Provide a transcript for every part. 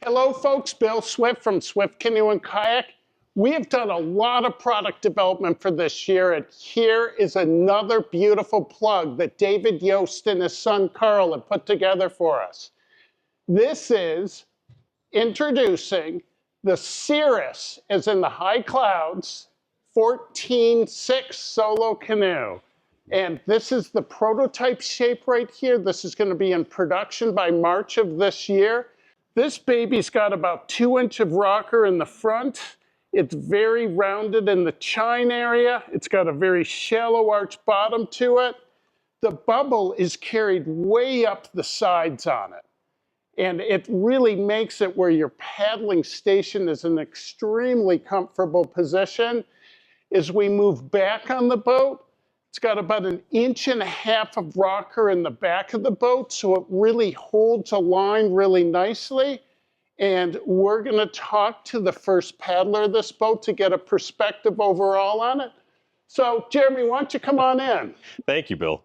Hello folks, Bill Swift from Swift Canoe and Kayak. We have done a lot of product development for this year, and here is another beautiful plug that David Yost and his son Carl have put together for us. This is introducing the Cirrus, as in the high clouds, 14.6 solo canoe. And this is the prototype shape right here. This is going to be in production by March of this year. This baby's got about 2 inches of rocker in the front. It's very rounded in the chine area. It's got a very shallow arch bottom to it. The bubble is carried way up the sides on it. And it really makes it where your paddling station is an extremely comfortable position. As we move back on the boat, it's got about 1.5 inches of rocker in the back of the boat, so it really holds a line really nicely. And we're going to talk to the first paddler of this boat to get a perspective overall on it. So, Jeremy, why don't you come on in? Thank you, Bill.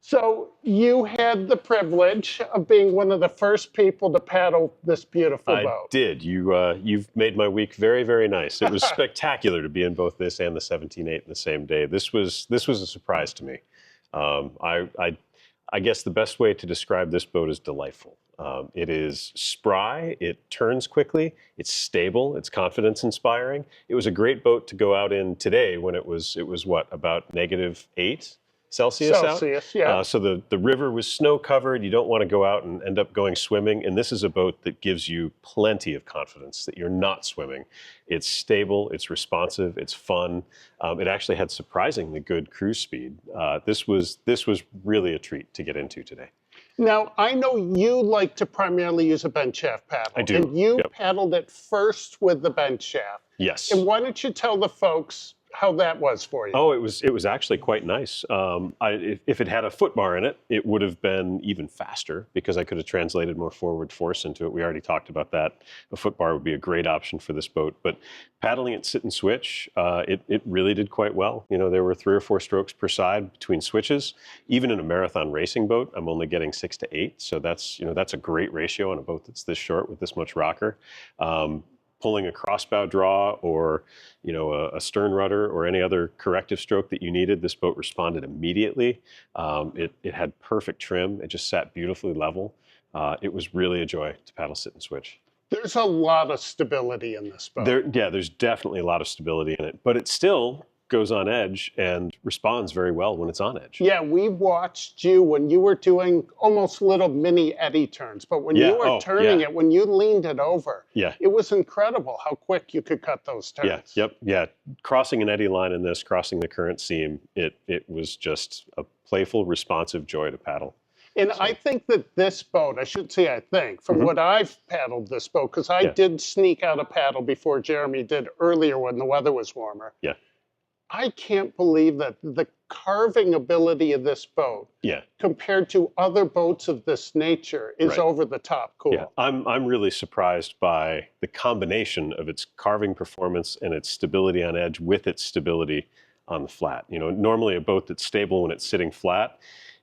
So you had the privilege of being one of the first people to paddle this beautiful boat. I did. You've made my week very, very nice. It was spectacular to be in both this and the 17.8 in the same day. This was a surprise to me. I guess the best way to describe this boat is delightful. It is spry, it turns quickly, it's stable, it's confidence inspiring. It was a great boat to go out in today when it was what, about -8 Celsius out? Yeah. So the river was snow covered. You don't want to go out and end up going swimming. And this is a boat that gives you plenty of confidence that you're not swimming. It's stable, it's responsive, it's fun. It actually had surprisingly good cruise speed. This was really a treat to get into today. Now, I know you like to primarily use a bench shaft paddle. I do. And you paddled it first with the bench shaft. Yes. And why don't you tell the folks how that was for you? Oh, it was actually quite nice. If it had a foot bar in it, it would have been even faster because I could have translated more forward force into it. We already talked about that. A foot bar would be a great option for this boat. But paddling it sit and switch, it really did quite well. You know, there were 3 or 4 strokes per side between switches. Even in a marathon racing boat, I'm only getting 6 to 8. So that's a great ratio on a boat that's this short with this much rocker. Pulling a crossbow draw or, a stern rudder or any other corrective stroke that you needed, this boat responded immediately. It had perfect trim. It just sat beautifully level. It was really a joy to paddle, sit, and switch. There's a lot of stability in this boat. There's definitely a lot of stability in it, but it still goes on edge and responds very well when it's on edge. Yeah, we watched you when you were doing almost little mini eddy turns, but when you were turning it, when you leaned it over, it was incredible how quick you could cut those turns. Yeah. Crossing an eddy line in this, crossing the current seam, it was just a playful, responsive joy to paddle. And I think that this boat, I should say I think, from what I've paddled this boat, because I did sneak out a paddle before Jeremy did earlier when the weather was warmer. Yeah. I can't believe that the carving ability of this boat, compared to other boats of this nature, is over the top cool. Yeah, I'm really surprised by the combination of its carving performance and its stability on edge with its stability on the flat. Normally a boat that's stable when it's sitting flat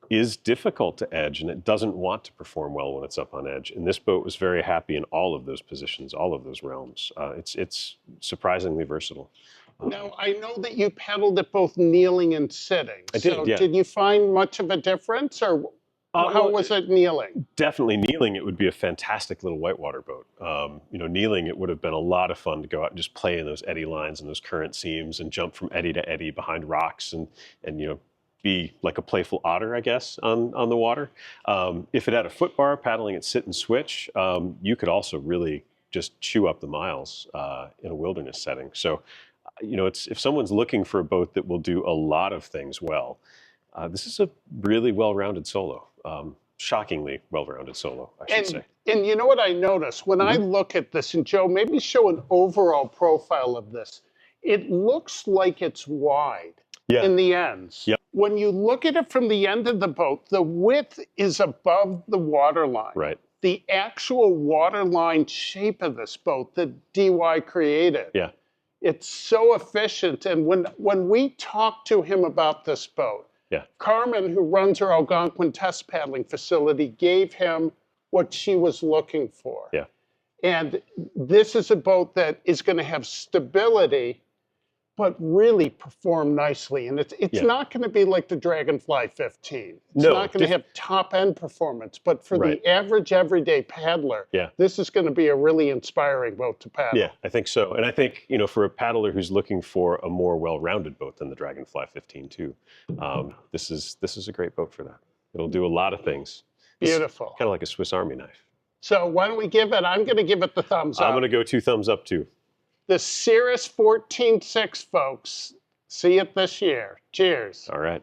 is difficult to edge, and it doesn't want to perform well when it's up on edge. And this boat was very happy in all of those positions, all of those realms. It's surprisingly versatile. Now, I know that you paddled it both kneeling and sitting. I did, yeah. Did you find much of a difference, or how was it kneeling? Definitely kneeling, it would be a fantastic little whitewater boat. Kneeling, it would have been a lot of fun to go out and just play in those eddy lines and those current seams and jump from eddy to eddy behind rocks and be like a playful otter, I guess, on the water. If it had a foot bar, paddling it sit and switch, you could also really just chew up the miles in a wilderness setting. So, if someone's looking for a boat that will do a lot of things well, this is a really well-rounded solo. Shockingly well-rounded solo, I should say. And you know what I noticed? When I look at this, and Joe, maybe show an overall profile of this, it looks like it's wide in the ends. Yep. When you look at it from the end of the boat, the width is above the waterline. Right. The actual waterline shape of this boat that DY created. Yeah. It's so efficient. And when we talked to him about this boat, Carmen, who runs our Algonquin test paddling facility, gave him what she was looking for. Yeah. And this is a boat that is going to have stability, but really perform nicely. And it's not going to be like the Dragonfly 15. It's No, not going to have top-end performance, but for Right. the average everyday paddler, this is going to be a really inspiring boat to paddle. Yeah, I think so. And I think, for a paddler who's looking for a more well-rounded boat than the Dragonfly 15 too, this is a great boat for that. It'll do a lot of things. Beautiful. Kind of like a Swiss Army knife. So why don't we give it, I'm going to give it the thumbs up. I'm going to go 2 thumbs up too. The Cirrus 14.6, folks. See it this year. Cheers. All right.